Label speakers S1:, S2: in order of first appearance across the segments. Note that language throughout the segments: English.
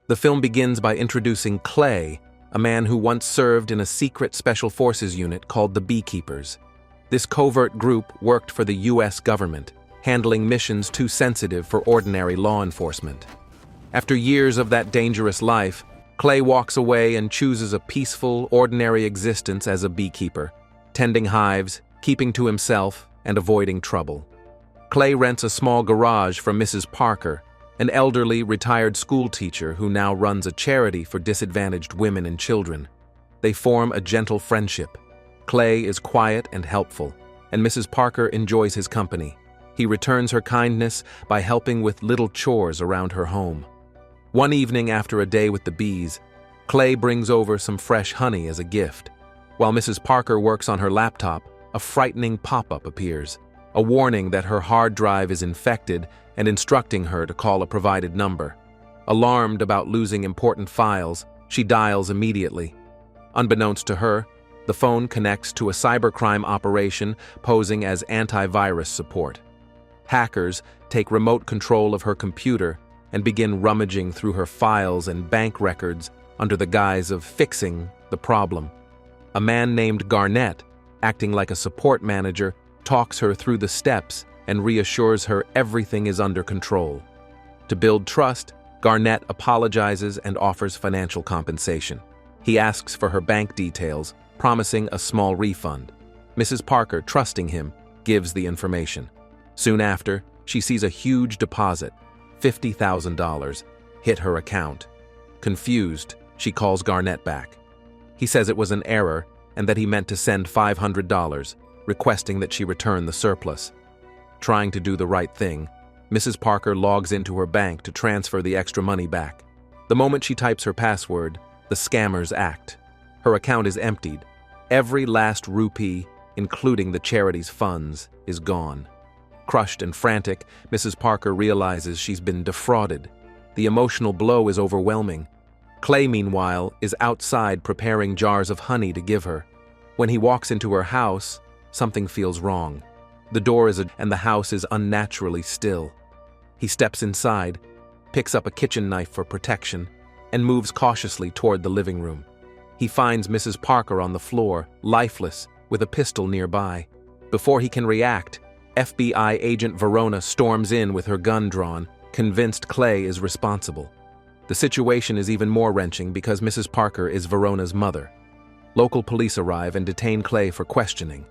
S1: The film begins by introducing Clay, a man who once served in a secret special forces unit called the Beekeepers. This covert group worked for the U.S. government, handling missions too sensitive for ordinary law enforcement. After years of that dangerous life, Clay walks away and chooses a peaceful, ordinary existence as a beekeeper, tending hives, keeping to himself, and avoiding trouble. Clay rents a small garage from Mrs. Parker, an elderly, retired schoolteacher who now runs a charity for disadvantaged women and children. They form a gentle friendship. Clay is quiet and helpful, and Mrs. Parker enjoys his company. He returns her kindness by helping with little chores around her home. One evening after a day with the bees, Clay brings over some fresh honey as a gift. While Mrs. Parker works on her laptop, a frightening pop-up appears, a warning that her hard drive is infected and instructing her to call a provided number. Alarmed about losing important files, she dials immediately. Unbeknownst to her, the phone connects to a cybercrime operation posing as antivirus support. Hackers take remote control of her computer and begin rummaging through her files and bank records under the guise of fixing the problem. A man named Garnett, acting like a support manager, talks her through the steps and reassures her everything is under control. To build trust, Garnett apologizes and offers financial compensation. He asks for her bank details, promising a small refund. Mrs. Parker, trusting him, gives the information. Soon after, she sees a huge deposit, $50,000, hit her account. Confused, she calls Garnett back. He says it was an error and that he meant to send $500, requesting that she return the surplus. Trying to do the right thing, Mrs. Parker logs into her bank to transfer the extra money back. The moment she types her password, the scammers act. Her account is emptied. Every last rupee, including the charity's funds, is gone. Crushed and frantic, Mrs. Parker realizes she's been defrauded. The emotional blow is overwhelming. Clay, meanwhile, is outside preparing jars of honey to give her. When he walks into her house, something feels wrong. The door is and the house is unnaturally still. He steps inside, picks up a kitchen knife for protection, and moves cautiously toward the living room. He finds Mrs. Parker on the floor, lifeless, with a pistol nearby. Before he can react, FBI agent Verona storms in with her gun drawn, convinced Clay is responsible. The situation is even more wrenching because Mrs. Parker is Verona's mother. Local police arrive and detain Clay for questioning.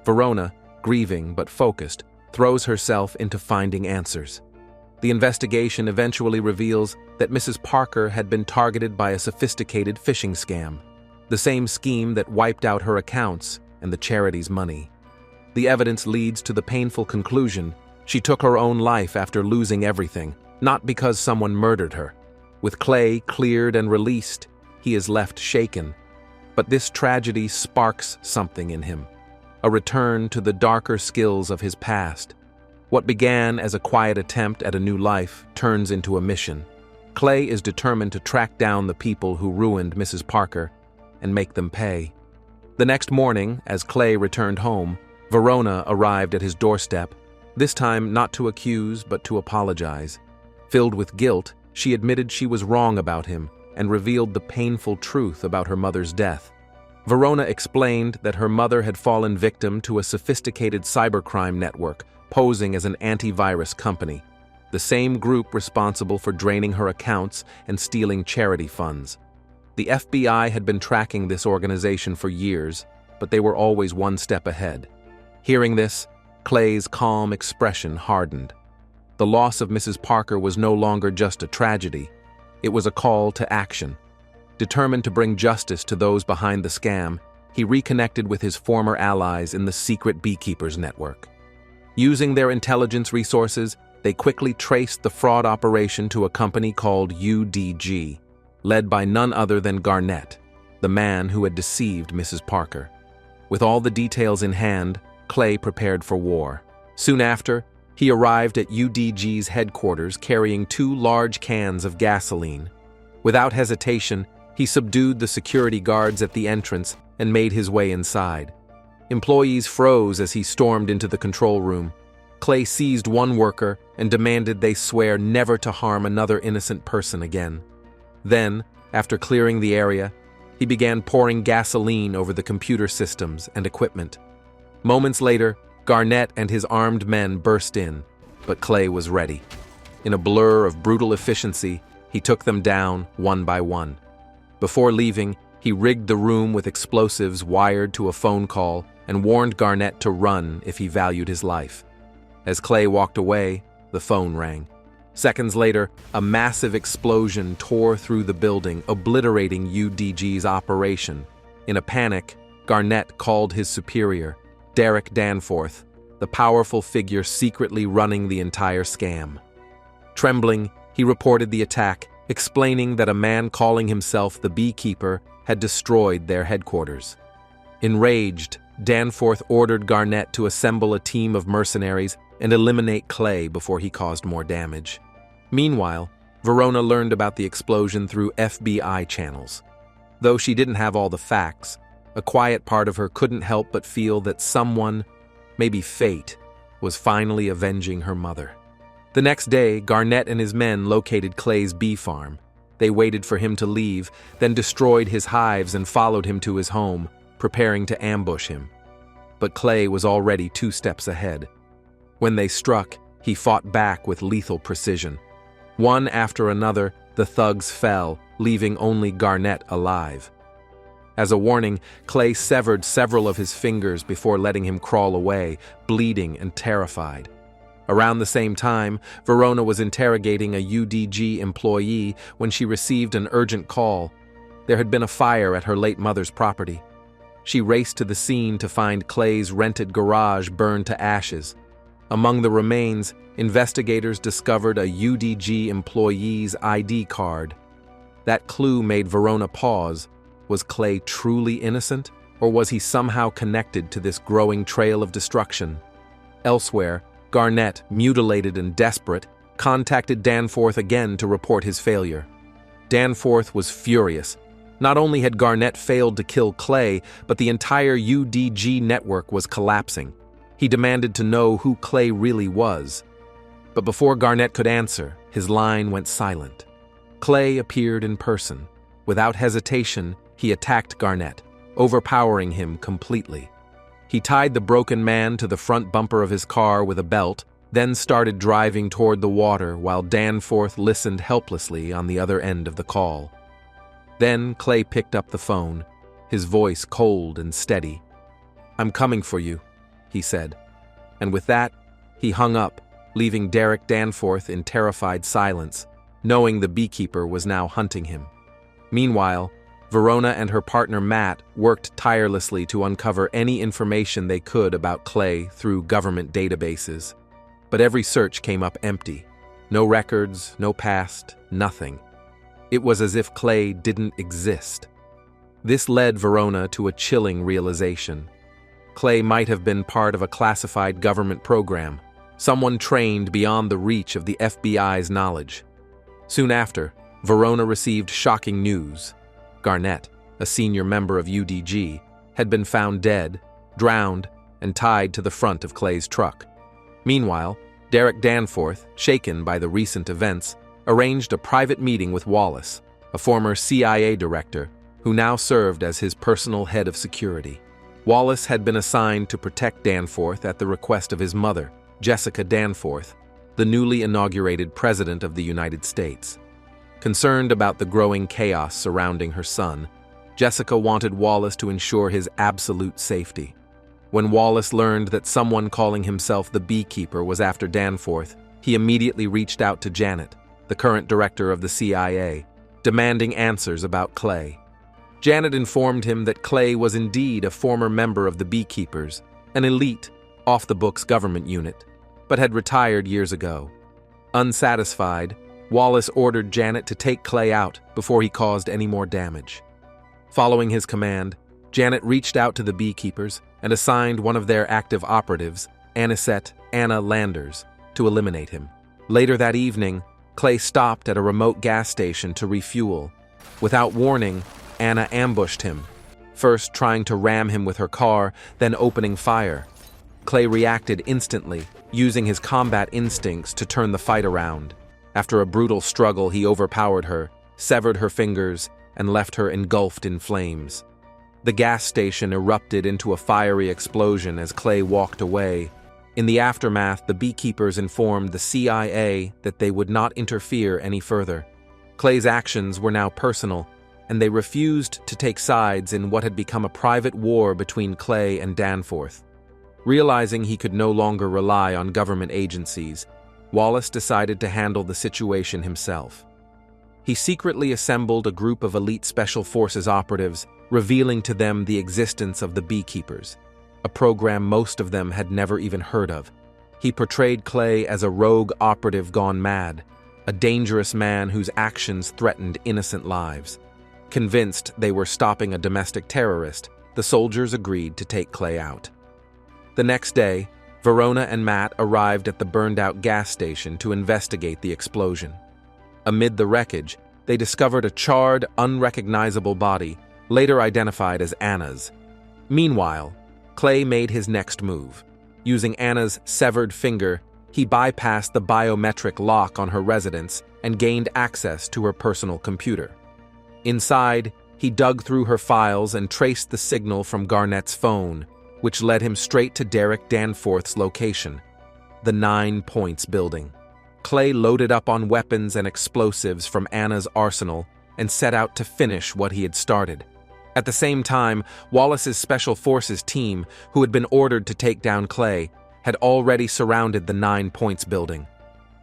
S1: Verona, grieving but focused, throws herself into finding answers. The investigation eventually reveals that Mrs. Parker had been targeted by a sophisticated phishing scam, the same scheme that wiped out her accounts and the charity's money. The evidence leads to the painful conclusion she took her own life after losing everything, not because someone murdered her. With Clay cleared and released, he is left shaken. But this tragedy sparks something in him, a return to the darker skills of his past. What began as a quiet attempt at a new life turns into a mission. Clay is determined to track down the people who ruined Mrs. Parker and make them pay. The next morning, as Clay returned home, Verona arrived at his doorstep, this time not to accuse but to apologize. Filled with guilt, she admitted she was wrong about him and revealed the painful truth about her mother's death. Verona explained that her mother had fallen victim to a sophisticated cybercrime network posing as an antivirus company, the same group responsible for draining her accounts and stealing charity funds. The FBI had been tracking this organization for years, but they were always one step ahead. Hearing this, Clay's calm expression hardened. The loss of Mrs. Parker was no longer just a tragedy, it was a call to action. Determined to bring justice to those behind the scam, he reconnected with his former allies in the secret Beekeepers network. Using their intelligence resources, they quickly traced the fraud operation to a company called UDG, led by none other than Garnett, the man who had deceived Mrs. Parker. With all the details in hand, Clay prepared for war. Soon after, he arrived at UDG's headquarters carrying 2 large cans of gasoline. Without hesitation, he subdued the security guards at the entrance and made his way inside. Employees froze as he stormed into the control room. Clay seized one worker and demanded they swear never to harm another innocent person again. Then, after clearing the area, he began pouring gasoline over the computer systems and equipment. Moments later, Garnett and his armed men burst in, but Clay was ready. In a blur of brutal efficiency, he took them down one by one. Before leaving, he rigged the room with explosives wired to a phone call and warned Garnett to run if he valued his life. As Clay walked away, the phone rang. Seconds later, a massive explosion tore through the building, obliterating UDG's operation. In a panic, Garnett called his superior, Derek Danforth, the powerful figure secretly running the entire scam. Trembling, he reported the attack, explaining that a man calling himself the Beekeeper had destroyed their headquarters. Enraged, Danforth ordered Garnett to assemble a team of mercenaries and eliminate Clay before he caused more damage. Meanwhile, Verona learned about the explosion through FBI channels. Though she didn't have all the facts, a quiet part of her couldn't help but feel that someone, maybe fate, was finally avenging her mother. The next day, Garnett and his men located Clay's bee farm. They waited for him to leave, then destroyed his hives and followed him to his home, preparing to ambush him. But Clay was already 2 steps ahead. When they struck, he fought back with lethal precision. One after another, the thugs fell, leaving only Garnett alive. As a warning, Clay severed several of his fingers before letting him crawl away, bleeding and terrified. Around the same time, Verona was interrogating a UDG employee when she received an urgent call. There had been a fire at her late mother's property. She raced to the scene to find Clay's rented garage burned to ashes. Among the remains, investigators discovered a UDG employee's ID card. That clue made Verona pause. Was Clay truly innocent, or was he somehow connected to this growing trail of destruction? Elsewhere, Garnett, mutilated and desperate, contacted Danforth again to report his failure. Danforth was furious. Not only had Garnett failed to kill Clay, but the entire UDG network was collapsing. He demanded to know who Clay really was. But before Garnett could answer, his line went silent. Clay appeared in person. Without hesitation, he attacked Garnett, overpowering him completely. He tied the broken man to the front bumper of his car with a belt, then started driving toward the water while Danforth listened helplessly on the other end of the call. Then Clay picked up the phone, his voice cold and steady. "I'm coming for you," he said. And with that, he hung up, leaving Derek Danforth in terrified silence, knowing the Beekeeper was now hunting him. Meanwhile, Verona and her partner Matt worked tirelessly to uncover any information they could about Clay through government databases. But every search came up empty. No records, no past, nothing. It was as if Clay didn't exist. This led Verona to a chilling realization. Clay might have been part of a classified government program, someone trained beyond the reach of the FBI's knowledge. Soon after, Verona received shocking news. Garnett, a senior member of UDG, had been found dead, drowned, and tied to the front of Clay's truck. Meanwhile, Derek Danforth, shaken by the recent events, arranged a private meeting with Wallace, a former CIA director, who now served as his personal head of security. Wallace had been assigned to protect Danforth at the request of his mother, Jessica Danforth, the newly inaugurated President of the United States. Concerned about the growing chaos surrounding her son, Jessica wanted Wallace to ensure his absolute safety. When Wallace learned that someone calling himself the Beekeeper was after Danforth, he immediately reached out to Janet, the current director of the CIA, demanding answers about Clay. Janet informed him that Clay was indeed a former member of the Beekeepers, an elite, off-the-books government unit, but had retired years ago. Unsatisfied, Wallace ordered Janet to take Clay out before he caused any more damage. Following his command, Janet reached out to the Beekeepers and assigned one of their active operatives, Anisette Anna Landers, to eliminate him. Later that evening, Clay stopped at a remote gas station to refuel. Without warning, Anna ambushed him, first trying to ram him with her car, then opening fire. Clay reacted instantly, using his combat instincts to turn the fight around. After a brutal struggle, he overpowered her, severed her fingers, and left her engulfed in flames. The gas station erupted into a fiery explosion as Clay walked away. In the aftermath, the beekeepers informed the CIA that they would not interfere any further. Clay's actions were now personal, and they refused to take sides in what had become a private war between Clay and Danforth. Realizing he could no longer rely on government agencies, Wallace decided to handle the situation himself. He secretly assembled a group of elite Special Forces operatives, revealing to them the existence of the Beekeepers, a program most of them had never even heard of. He portrayed Clay as a rogue operative gone mad, a dangerous man whose actions threatened innocent lives. Convinced they were stopping a domestic terrorist, the soldiers agreed to take Clay out. The next day, Verona and Matt arrived at the burned-out gas station to investigate the explosion. Amid the wreckage, they discovered a charred, unrecognizable body, later identified as Anna's. Meanwhile, Clay made his next move. Using Anna's severed finger, he bypassed the biometric lock on her residence and gained access to her personal computer. Inside, he dug through her files and traced the signal from Garnett's phone, which led him straight to Derek Danforth's location, the 9 Points building. Clay loaded up on weapons and explosives from Anna's arsenal and set out to finish what he had started. At the same time, Wallace's Special Forces team, who had been ordered to take down Clay, had already surrounded the 9 Points building.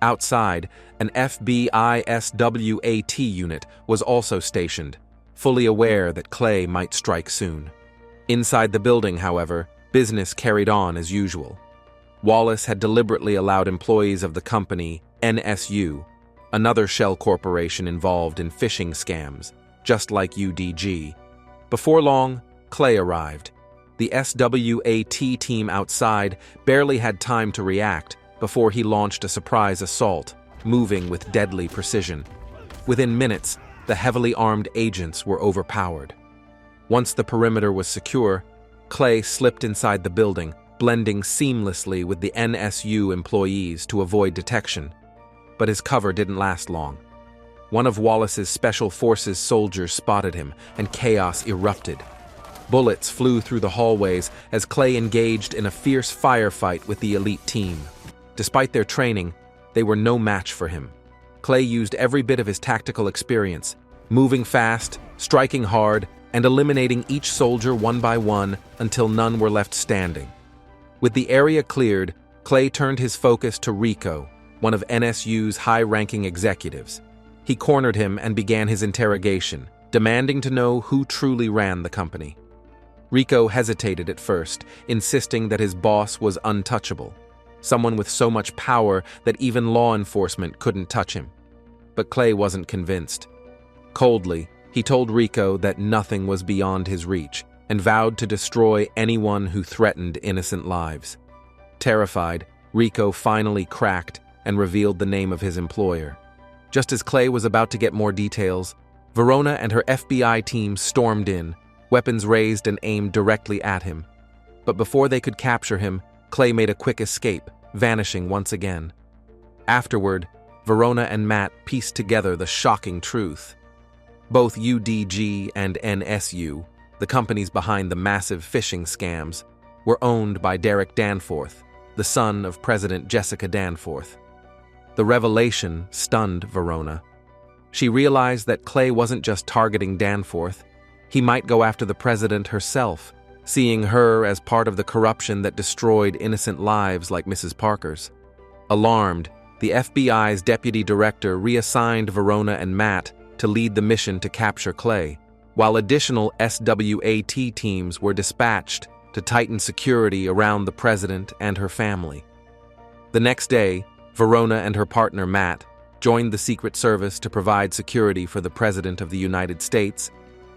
S1: Outside, an FBI SWAT unit was also stationed, fully aware that Clay might strike soon. Inside the building, however, business carried on as usual. Wallace had deliberately allowed employees of the company NSU, another shell corporation involved in phishing scams, just like UDG. Before long, Clay arrived. The SWAT team outside barely had time to react before he launched a surprise assault, moving with deadly precision. Within minutes, the heavily armed agents were overpowered. Once the perimeter was secure, Clay slipped inside the building, blending seamlessly with the NSU employees to avoid detection. But his cover didn't last long. One of Wallace's Special Forces soldiers spotted him, and chaos erupted. Bullets flew through the hallways as Clay engaged in a fierce firefight with the elite team. Despite their training, they were no match for him. Clay used every bit of his tactical experience, moving fast, striking hard, and eliminating each soldier one by one until none were left standing. With the area cleared, Clay turned his focus to Rico, one of NSU's high-ranking executives. He cornered him and began his interrogation, demanding to know who truly ran the company. Rico hesitated at first, insisting that his boss was untouchable, someone with so much power that even law enforcement couldn't touch him. But Clay wasn't convinced. Coldly, he told Rico that nothing was beyond his reach and vowed to destroy anyone who threatened innocent lives. Terrified, Rico finally cracked and revealed the name of his employer. Just as Clay was about to get more details, Verona and her FBI team stormed in, weapons raised and aimed directly at him. But before they could capture him, Clay made a quick escape, vanishing once again. Afterward, Verona and Matt pieced together the shocking truth. Both UDG and NSU, the companies behind the massive phishing scams, were owned by Derek Danforth, the son of President Jessica Danforth. The revelation stunned Verona. She realized that Clay wasn't just targeting Danforth. He might go after the president herself, seeing her as part of the corruption that destroyed innocent lives like Mrs. Parker's. Alarmed, the FBI's deputy director reassigned Verona and Matt to lead the mission to capture Clay, while additional SWAT teams were dispatched to tighten security around the president and her family. The next day, Verona and her partner Matt joined the Secret Service to provide security for the President of the United States.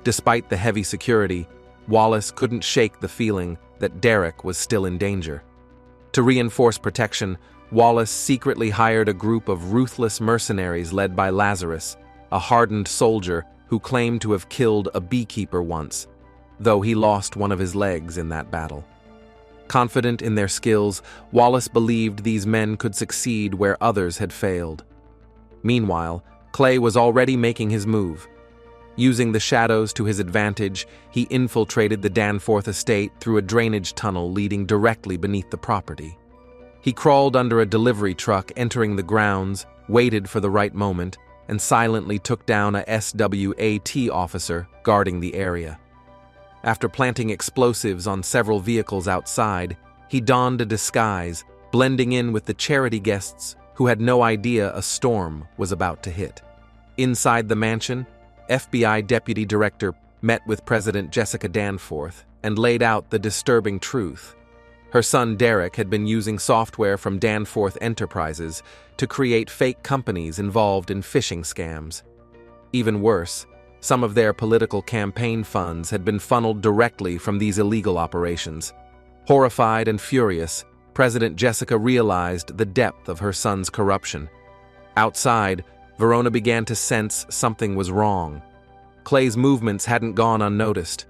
S1: Despite the heavy security, Wallace couldn't shake the feeling that Derek was still in danger. To reinforce protection, Wallace secretly hired a group of ruthless mercenaries led by Lazarus, a hardened soldier who claimed to have killed a beekeeper once, though he lost one of his legs in that battle. Confident in their skills, Wallace believed these men could succeed where others had failed. Meanwhile, Clay was already making his move. Using the shadows to his advantage, he infiltrated the Danforth estate through a drainage tunnel leading directly beneath the property. He crawled under a delivery truck entering the grounds, waited for the right moment, and silently took down a SWAT officer guarding the area. After planting explosives on several vehicles outside, he donned a disguise, blending in with the charity guests who had no idea a storm was about to hit. Inside the mansion, FBI Deputy Director met with President Jessica Danforth and laid out the disturbing truth. Her son Derek had been using software from Danforth Enterprises to create fake companies involved in phishing scams. Even worse, some of their political campaign funds had been funneled directly from these illegal operations. Horrified and furious, President Jessica realized the depth of her son's corruption. Outside, Verona began to sense something was wrong. Clay's movements hadn't gone unnoticed.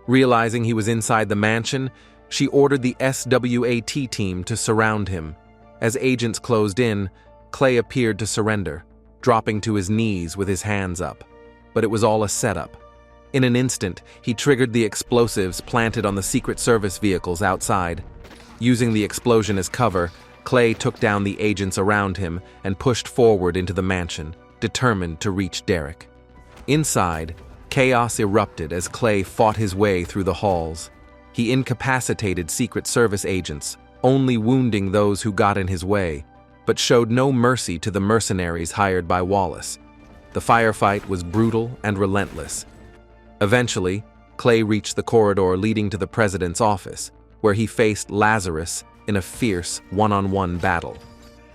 S1: Realizing he was inside the mansion, she ordered the SWAT team to surround him. As agents closed in, Clay appeared to surrender, dropping to his knees with his hands up. But it was all a setup. In an instant, he triggered the explosives planted on the Secret Service vehicles outside. Using the explosion as cover, Clay took down the agents around him and pushed forward into the mansion, determined to reach Derek. Inside, chaos erupted as Clay fought his way through the halls. He incapacitated Secret Service agents, only wounding those who got in his way, but showed no mercy to the mercenaries hired by Wallace. The firefight was brutal and relentless. Eventually, Clay reached the corridor leading to the president's office, where he faced Lazarus in a fierce one-on-one battle.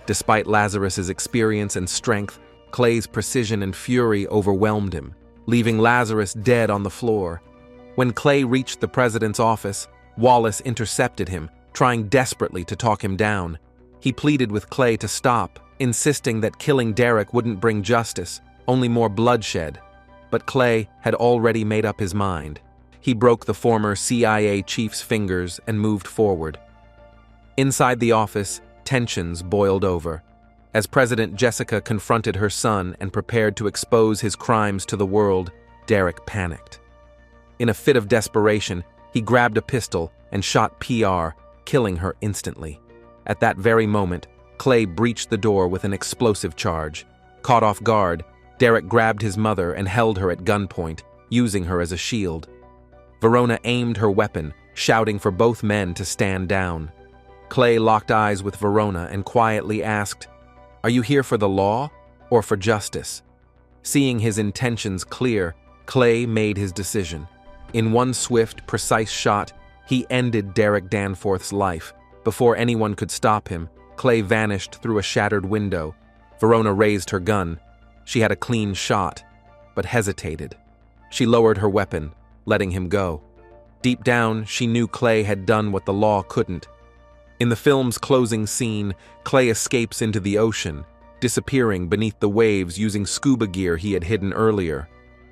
S1: Despite Lazarus's experience and strength, Clay's precision and fury overwhelmed him, leaving Lazarus dead on the floor. When Clay reached the president's office, Wallace intercepted him, trying desperately to talk him down. He pleaded with Clay to stop, insisting that killing Derek wouldn't bring justice, only more bloodshed. But Clay had already made up his mind. He broke the former CIA chief's fingers and moved forward. Inside the office, tensions boiled over. As President Jessica confronted her son and prepared to expose his crimes to the world, Derek panicked. In a fit of desperation, he grabbed a pistol and shot PR, killing her instantly. At that very moment, Clay breached the door with an explosive charge. Caught off guard, Derek grabbed his mother and held her at gunpoint, using her as a shield. Verona aimed her weapon, shouting for both men to stand down. Clay locked eyes with Verona and quietly asked, "Are you here for the law or for justice?" Seeing his intentions clear, Clay made his decision. In one swift, precise shot, he ended Derek Danforth's life. Before anyone could stop him, Clay vanished through a shattered window. Verona raised her gun. She had a clean shot, but hesitated. She lowered her weapon, letting him go. Deep down, she knew Clay had done what the law couldn't. In the film's closing scene, Clay escapes into the ocean, disappearing beneath the waves using scuba gear he had hidden earlier.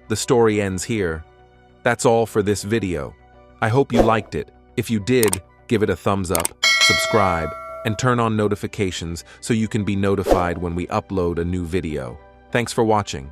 S1: The story ends here. That's all for this video. I hope you liked it. If you did, give it a thumbs up, subscribe, and turn on notifications so you can be notified when we upload a new video. Thanks for watching.